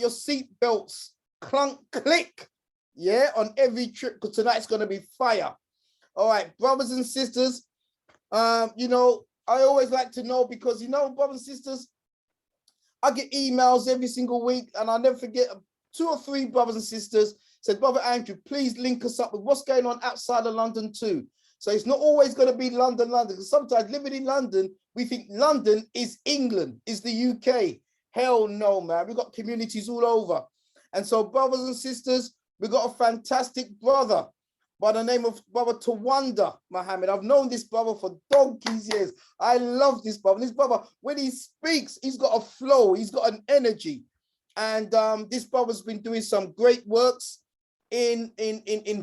your seat belts clunk, click, yeah, on every trip, because tonight's going to be fire. All right, brothers and sisters, you know, I always like to know, because, you know, brothers and sisters, I get emails every single week, and I'll never forget 2 or 3 brothers and sisters said, Brother Andrew, please link us up with what's going on outside of London too. So it's not always going to be London, because sometimes living in London, we think London is England, is the UK. Hell no, man. We've got communities all over. And so, brothers and sisters, we've got a fantastic brother by the name of Brother Tawanda, Mohammed. I've known this brother for donkey's years. I love this brother. This brother, when he speaks, he's got a flow, he's got an energy. And this brother's been doing some great works in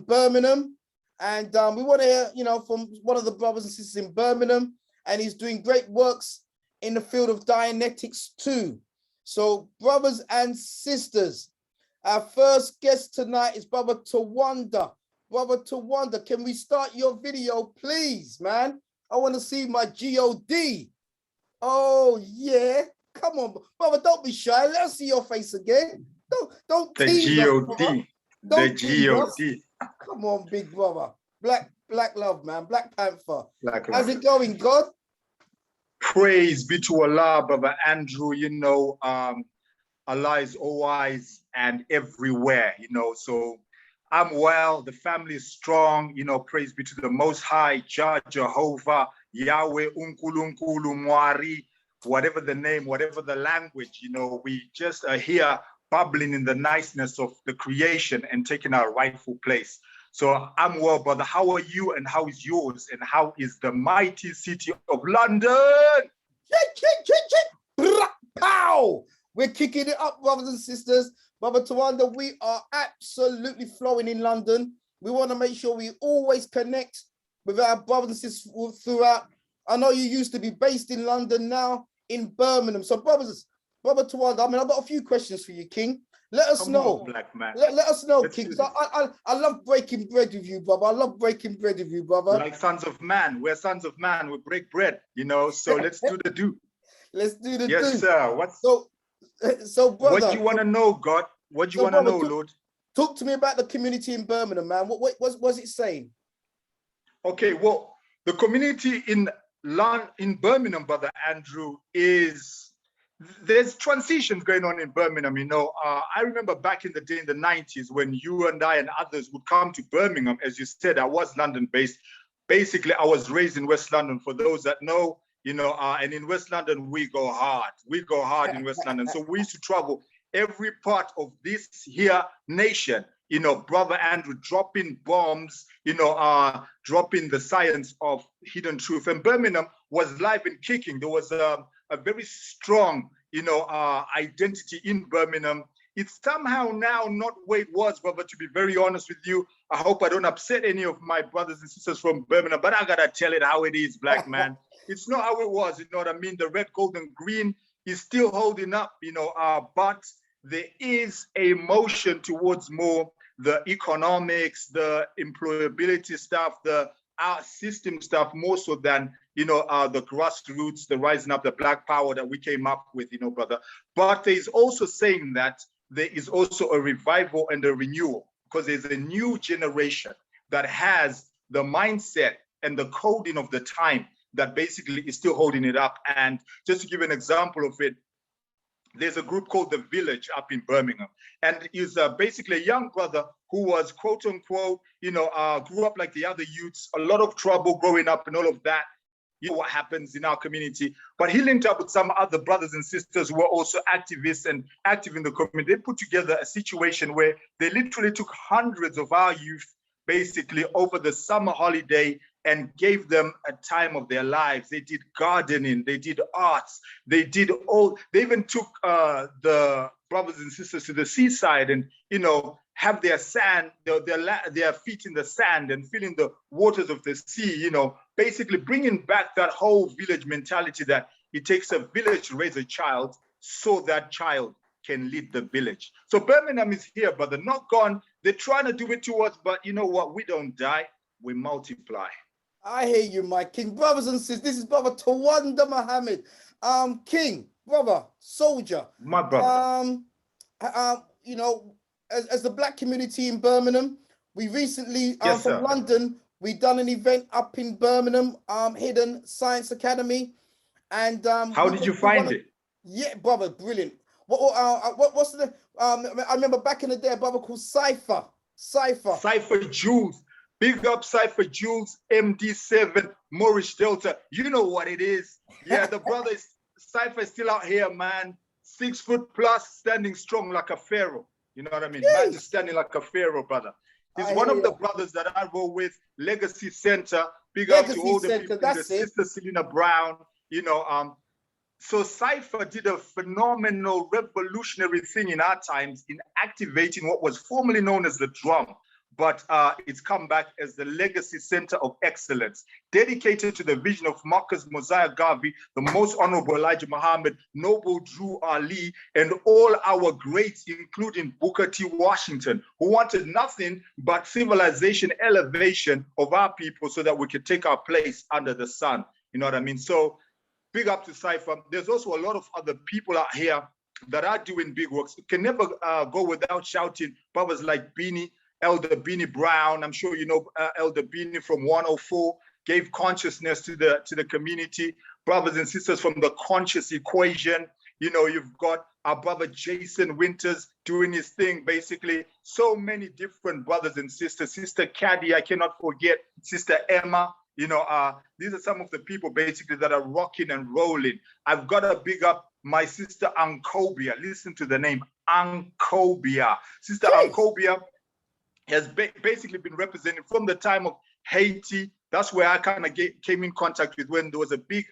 Birmingham. And we want to hear, you know, from one of the brothers and sisters in Birmingham, and he's doing great works in the field of Dianetics too. So, brothers and sisters, our first guest tonight is Brother Tawanda. Brother Tawanda, can we start your video, please, man? I want to see my G-O-D. Oh, yeah. Come on, brother, don't be shy. Let us see your face again. Don't tease us, G-O-D. The G-O-D. Come on, big brother. Black love, man. Black Panther. How's it going, God? Praise be to Allah, Brother Andrew. You know, Allah is always and everywhere, you know. So I'm well, the family is strong, you know. Praise be to the Most High, Jah, Jehovah, Yahweh, Unkulunkulu, Mwari, whatever the name, whatever the language, you know. We just are here bubbling in the niceness of the creation and taking our rightful place. So I'm well, brother. How are you, and how is yours, and how is the mighty city of London? Pow! We're kicking it up, brothers and sisters. Brother Tawanda, we are absolutely flowing in London. We want to make sure we always connect with our brothers and sisters throughout. I know you used to be based in London, now in Birmingham. So, Brother Tawanda, I mean, I've got a few questions for you, King. Let us know. Black man. Let us know, King. I love breaking bread with you, brother. I love breaking bread with you, brother. Like sons of man. We're sons of man. We break bread, you know. So let's do the do. Let's do the do. Yes, sir. So, brother. What do you want to know, God? What do you want to know, Lord? Talk to me about the community in Birmingham, man. What was it saying? Okay, well, the community in Birmingham, Brother Andrew, there's transitions going on in Birmingham, you know. I remember back in the day in the 90s when you and I and others would come to Birmingham. As you said, I was London-based. Basically, I was raised in West London, for those that know, you know, and in West London, we go hard. We go hard in West London. So we used to travel every part of this here nation, you know, Brother Andrew, dropping bombs, you know, dropping the science of hidden truth. And Birmingham was live and kicking. There was a very strong, you know, identity in Birmingham. It's somehow now not where it was, brother, to be very honest with you. I hope I don't upset any of my brothers and sisters from Birmingham, but I gotta tell it how it is, black man. It's not how it was, you know what I mean? The red, gold, and green is still holding up, you know, but there is a motion towards more the economics, the employability stuff, the system stuff, more so than, you know, the grassroots, the rising up, the black power that we came up with, you know, brother. But there's also saying that there is also a revival and a renewal, because there's a new generation that has the mindset and the coding of the time that basically is still holding it up. And just to give an example of it, there's a group called The Village up in Birmingham, and is basically a young brother who was, quote unquote, you know, grew up like the other youths, a lot of trouble growing up and all of that. You know what happens in our community, but he linked up with some other brothers and sisters who were also activists and active in the community. They put together a situation where they literally took hundreds of our youth basically over the summer holiday and gave them a time of their lives. They did gardening, they did arts, they even took the brothers and sisters to the seaside and, you know, have their sand, their feet in the sand and feeling the waters of the sea, you know, basically bringing back that whole village mentality that it takes a village to raise a child so that child can lead the village. So Birmingham is here, but they're not gone. They're trying to do it to us, but you know what? We don't die, we multiply. I hear you, my king. Brothers and sisters, this is Brother Tawanda Mohammed. King, brother, soldier. My brother. you know, as the black community in Birmingham, we recently Yes, from sir. London, we done an event up in Birmingham, Hidden Science Academy, and How did you we want find to, it? yeah, brother, brilliant. What's the I remember back in the day, a brother called Cypher. Cypher Jules. Big up Cypher Jules, MD7, Morris Delta. You know what it is. Yeah, the brother is Cypher is still out here, man. 6 foot plus, standing strong like a pharaoh. You know what I mean? Man, just Yes, standing like a pharaoh, brother. He's I one hear of the you. brothers that I roll with, Legacy Center. Big up to Legacy all the Center, people in the that's it. Sister Selena Brown. You know, so Cypher did a phenomenal revolutionary thing in our times in activating what was formerly known as the drum, but it's come back as the Legacy Center of Excellence, dedicated to the vision of Marcus Mosiah Garvey, the Most Honorable Elijah Muhammad, Noble Drew Ali, and all our greats, including Booker T. Washington, who wanted nothing but civilization elevation of our people so that we could take our place under the sun. You know what I mean? So big up to Cypher. There's also a lot of other people out here that are doing big works. Can never go without shouting brothers like Beanie, Elder Beanie Brown. I'm sure you know Elder Beanie from 104, gave consciousness to the community. Brothers and sisters from the Conscious Equation. You know, you've got our brother Jason Winters doing his thing, basically. So many different brothers and sisters. Sister Caddy, I cannot forget. Sister Emma. You know, these are some of the people basically that are rocking and rolling. I've got to big up my sister Ankobia. Listen to the name, Ankobia. Sister Jeez. Ankobia has basically been representing from the time of Haiti. That's where I kind of came in contact with when there was a big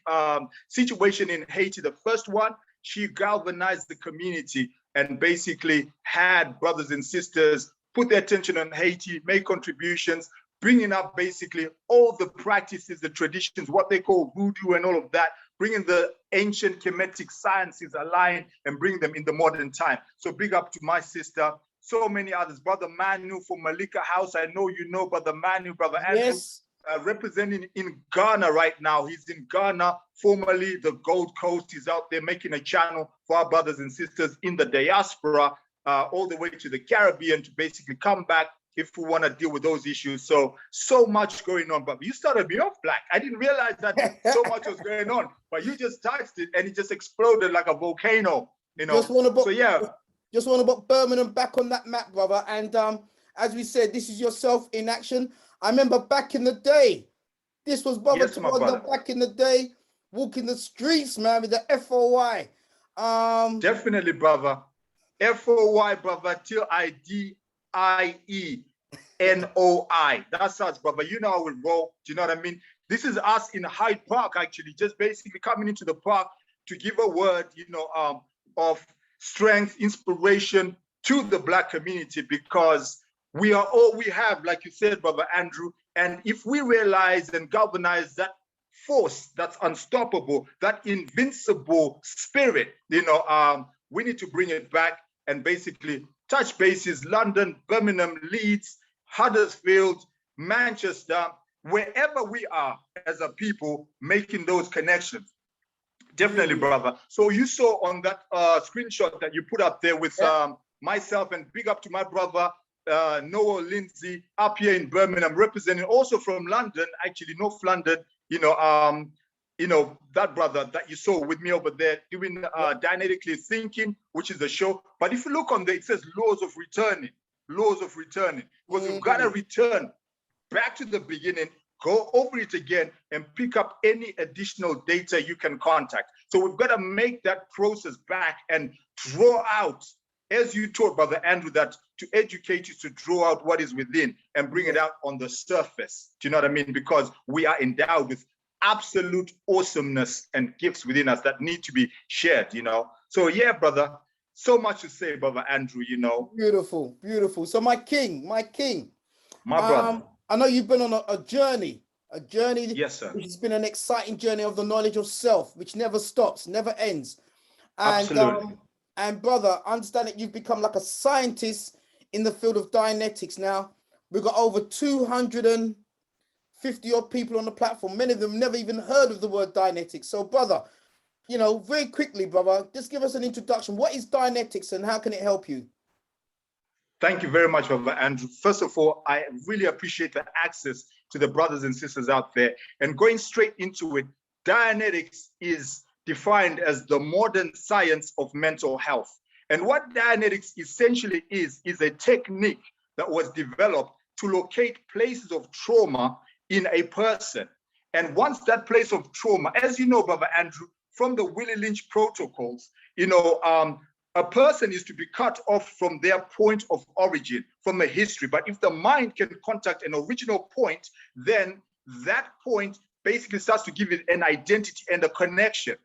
situation in Haiti. The first one, she galvanized the community and basically had brothers and sisters put their attention on Haiti, make contributions, bringing up basically all the practices, the traditions, what they call voodoo and all of that, bringing the ancient Kemetic sciences aligned and bring them in the modern time. So big up to my sister, so many others. Brother Manu from Malika House, I know you know Brother Manu, Brother Andrew, Yes. representing in Ghana right now. He's in Ghana, formerly the Gold Coast. He's out there making a channel for our brothers and sisters in the diaspora, all the way to the Caribbean to basically come back if we want to deal with those issues. So much going on. But you started me off, Black. I didn't realize that so much was going on, but you just touched it and it just exploded like a volcano, you know. So yeah. Just want to put Birmingham back on that map, brother. And as we said, this is yourself in action. I remember back in the day, this was Brother Tawanda back in the day, walking the streets, man, with the FOI. Definitely, brother. FOI, brother, till IDIENOI. That's us, brother. You know how we roll. Do you know what I mean? This is us in Hyde Park, actually, just basically coming into the park to give a word, you know, of strength, inspiration to the Black community, because we are all we have, like you said, Brother Andrew. And if we realize and galvanize that force that's unstoppable, that invincible spirit, you know, we need to bring it back and basically touch bases, London, Birmingham, Leeds, Huddersfield, Manchester, wherever we are as a people making those connections. Definitely, brother. So you saw on that screenshot that you put up there with myself, and big up to my brother, Noah Lindsay, up here in Birmingham, representing also from London, actually North London, you know, that brother that you saw with me over there doing Dynamically Thinking, which is the show. But if you look on there, it says laws of returning, because we've got to return back to the beginning, go over it again and pick up any additional data you can contact. So we've got to make that process back and draw out, as you taught, Brother Andrew, that to educate you to draw out what is within and bring it out on the surface. Do you know what I mean? Because we are endowed with absolute awesomeness and gifts within us that need to be shared, you know? So yeah, brother, so much to say, Brother Andrew, you know? Beautiful, beautiful. So my king. My brother. I know you've been on a journey, Yes, sir. which has been an exciting journey of the knowledge of self, which never stops, never ends. And Absolutely. And brother, I understand that you've become like a scientist in the field of Dianetics. Now, we've got over 250 odd people on the platform. Many of them never even heard of the word Dianetics. So brother, you know, very quickly, brother, just give us an introduction. What is Dianetics and how can it help you? Thank you very much, Brother Andrew. First of all, I really appreciate the access to the brothers and sisters out there. And going straight into it, Dianetics is defined as the modern science of mental health. And what Dianetics essentially is a technique that was developed to locate places of trauma in a person. And once that place of trauma, as you know, Brother Andrew, from the Willie Lynch protocols, a person is to be cut off from their point of origin, from a history. But if the mind can contact an original point, then that point basically starts to give it an identity and a connection.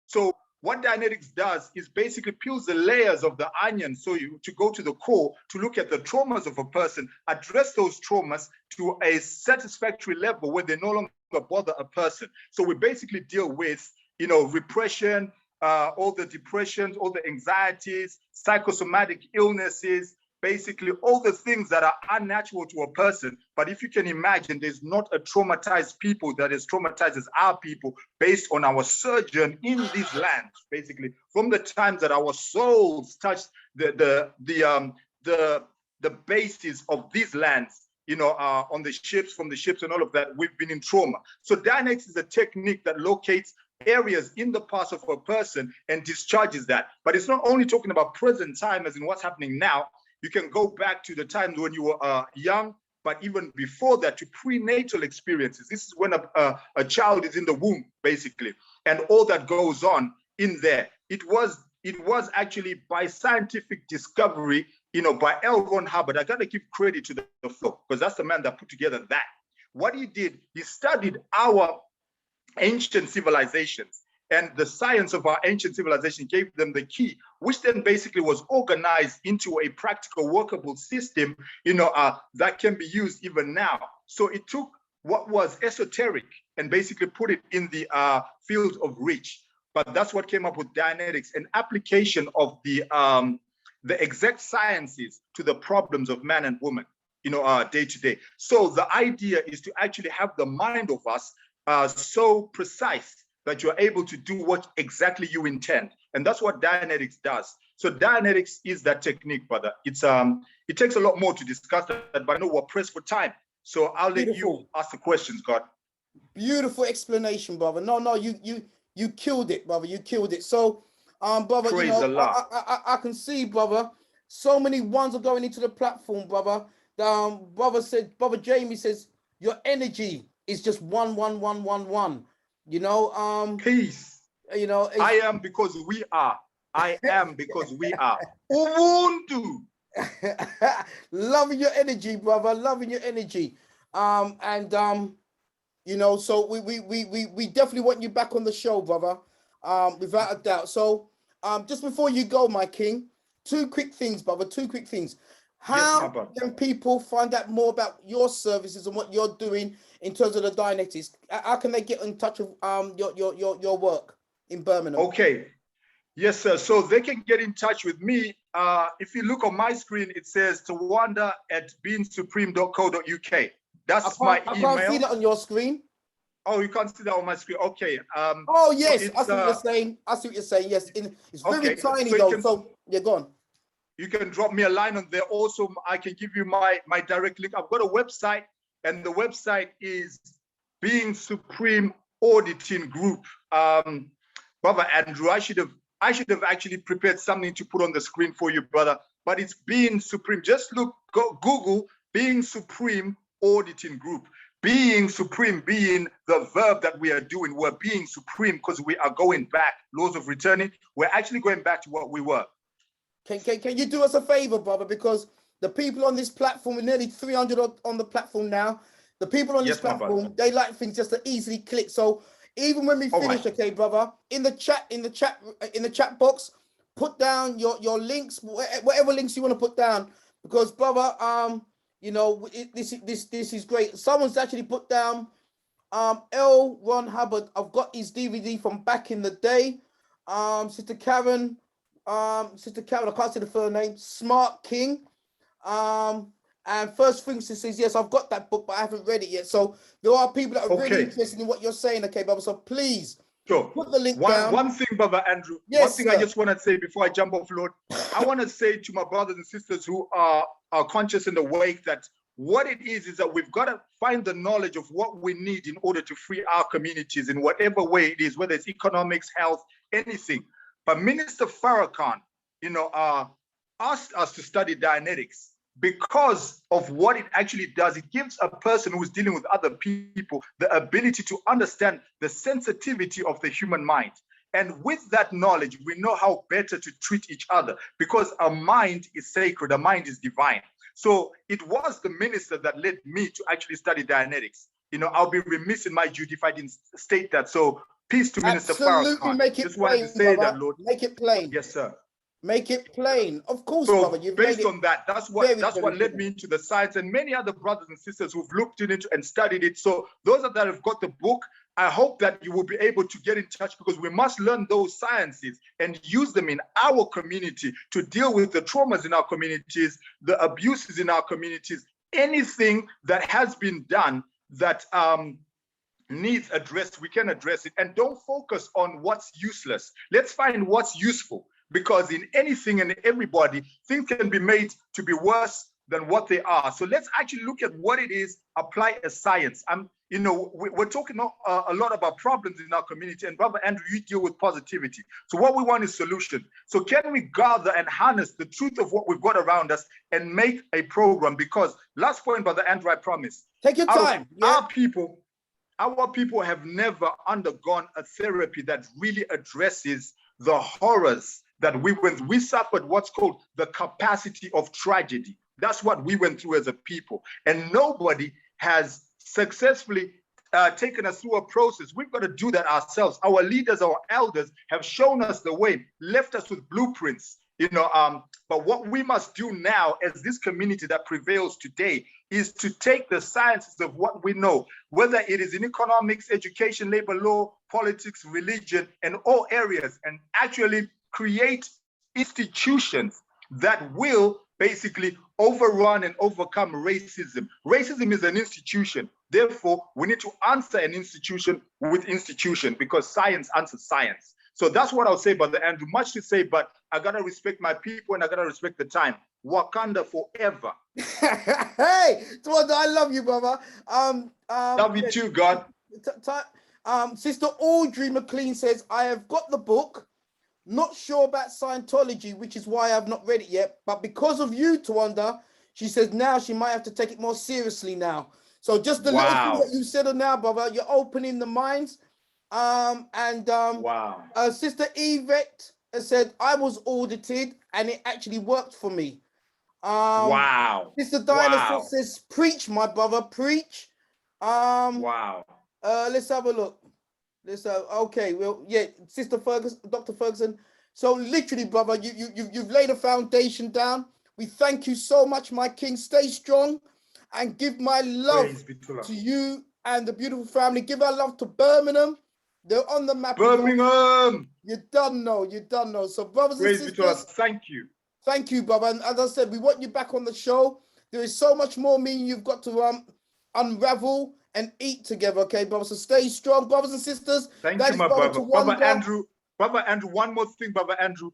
So what Dianetics does is basically peels the layers of the onion, so to go to the core, to look at the traumas of a person, address those traumas to a satisfactory level where they no longer bother a person. So we basically deal with, repression, all the depressions, all the anxieties, psychosomatic illnesses, basically all the things that are unnatural to a person. But if you can imagine, there's not a traumatized people that is traumatized as our people based on our sojourn in these lands, basically from the times that our souls touched the basis of these lands, on the ships, from the ships and all of that, we've been in trauma. So Dianetics is a technique that locates areas in the past of a person and discharges that. But it's not only talking about present time as in what's happening now. You can go back to the times when you were young, but even before that, to prenatal experiences. This is when a child is in the womb, basically, and all that goes on in there. It was actually by scientific discovery, by L. Ron Hubbard. I got to give credit to the flow, because that's the man that put together that. What he did, he studied our ancient civilizations, and the science of our ancient civilization gave them the key, which then basically was organized into a practical, workable system, that can be used even now. So it took what was esoteric and basically put it in the field of reach. But that's what came up with Dianetics, an application of the exact sciences to the problems of man and woman, day to day. So the idea is to actually have the mind of us so precise that you're able to do what exactly you intend. And that's what Dianetics does. So Dianetics is that technique, brother. It takes a lot more to discuss that, but I know we're pressed for time. So I'll let you ask the questions, God. Beautiful explanation, brother. No, you killed it, brother. You killed it. So, brother, Praise Allah. I can see, brother, so many ones are going into the platform, brother. Brother Jamie says, your energy is just 11111. Peace. I am because we are. I am because we are. Ubuntu. Loving your energy, brother. Loving your energy. So we definitely want you back on the show, brother. Without a doubt. So just before you go, my king, two quick things, brother. Two quick things. How can people find out more about your services and what you're doing in terms of the Dianetics? How can they get in touch with your work in Birmingham? Okay. Yes, sir. So they can get in touch with me. If you look on my screen, it says Tawanda at beingsupreme.co.uk. That's my email. I can't see that on your screen. Oh, you can't see that on my screen. Okay. Oh, yes. So I see what you're saying. Yes. It's very tiny, though. So, yeah, go on. You can drop me a line on there. Also, I can give you my direct link. I've got a website, and the website is Being Supreme Auditing Group. Brother Andrew, I should have actually prepared something to put on the screen for you, brother. But it's Being Supreme. Just Google Being Supreme Auditing Group. Being supreme, being the verb that we are doing. We're being supreme because we are going back. Laws of returning. We're actually going back to what we were. Can you do us a favor, brother? Because the people on this platform, we're nearly 300 on the platform now. The people on this platform, they like things just to easily click. So even when we finish, okay, brother, in the chat box, put down your links, whatever links you want to put down. Because, brother, this is great. Someone's actually put down L. Ron Hubbard. I've got his DVD from back in the day. Sister Karen, I can't see the first name. Smart King. And First Things says, yes, I've got that book, but I haven't read it yet. So there are people that are really interested in what you're saying, okay, brother. So please, Sure. Put the link down. One thing, Brother Andrew, Yes, one thing sir. I just want to say before I jump off, Lord, I want to say to my brothers and sisters who are conscious and awake that what it is that we've got to find the knowledge of what we need in order to free our communities in whatever way it is, whether it's economics, health, anything. But Minister Farrakhan, asked us to study Dianetics because of what it actually does. It gives a person who is dealing with other people the ability to understand the sensitivity of the human mind. And with that knowledge, we know how better to treat each other because our mind is sacred, our mind is divine. So it was the minister that led me to actually study Dianetics. I'll be remiss in my duty if I didn't state that. So peace to Minister Farrakhan. Make it Just plain, wanted to say brother. that, Lord. Make it plain. Yes, sir. Make it plain. Of course, So brother. You've based made it on that, that's very, what very led good. me into the science, and many other brothers and sisters who've looked into and studied it. So those that have got the book, I hope that you will be able to get in touch because we must learn those sciences and use them in our community to deal with the traumas in our communities, the abuses in our communities, anything that has been done that needs addressed, we can address it. And don't focus on what's useless. Let's find what's useful, because in anything and everybody, things can be made to be worse than what they are. So let's actually look at what it is, apply a science. We're talking a lot about problems in our community, and Brother Andrew, you deal with positivity. So what we want is solution. So can we gather and harness the truth of what we've got around us and make a program? Because last point, Brother Andrew, I promise. Take your time. Our people have never undergone a therapy that really addresses the horrors that we went. We suffered what's called the capacity of tragedy. That's what we went through as a people. And nobody has successfully taken us through a process. We've got to do that ourselves. Our leaders, our elders have shown us the way, left us with blueprints. But what we must do now as this community that prevails today is to take the sciences of what we know, whether it is in economics, education, labor law, politics, religion, and all areas, and actually create institutions that will basically overrun and overcome racism. Racism is an institution. Therefore, we need to answer an institution with institution because science answers science. So that's what I'll say, Brother Andrew. Much to say, but I gotta respect my people and I gotta respect the time. Wakanda forever. Hey, Tawanda, I love you, brother. Love you too, God. Sister Audrey McLean says, I have got the book. Not sure about Scientology, which is why I've not read it yet. But because of you, Tawanda, she says now she might have to take it more seriously now. So just the little thing that you said now, brother, you're opening the minds. Sister Yvette said, I was audited and it actually worked for me. Sister Diana says, preach, my brother, preach. Let's have a look. Okay, well, yeah, Sister Ferguson, Dr. Ferguson. So literally, brother, you've laid a foundation down. We thank you so much, my king. Stay strong and give my love to you and the beautiful family. Give our love to Birmingham. They're on the map. Birmingham. You done know. So brothers and sisters, thank you. Thank you, brother. And as I said, we want you back on the show. There is so much more meaning you've got to unravel and eat together, okay, brother? So stay strong, brothers and sisters. Thank you, my brother. Brother Andrew, one more thing, Brother Andrew.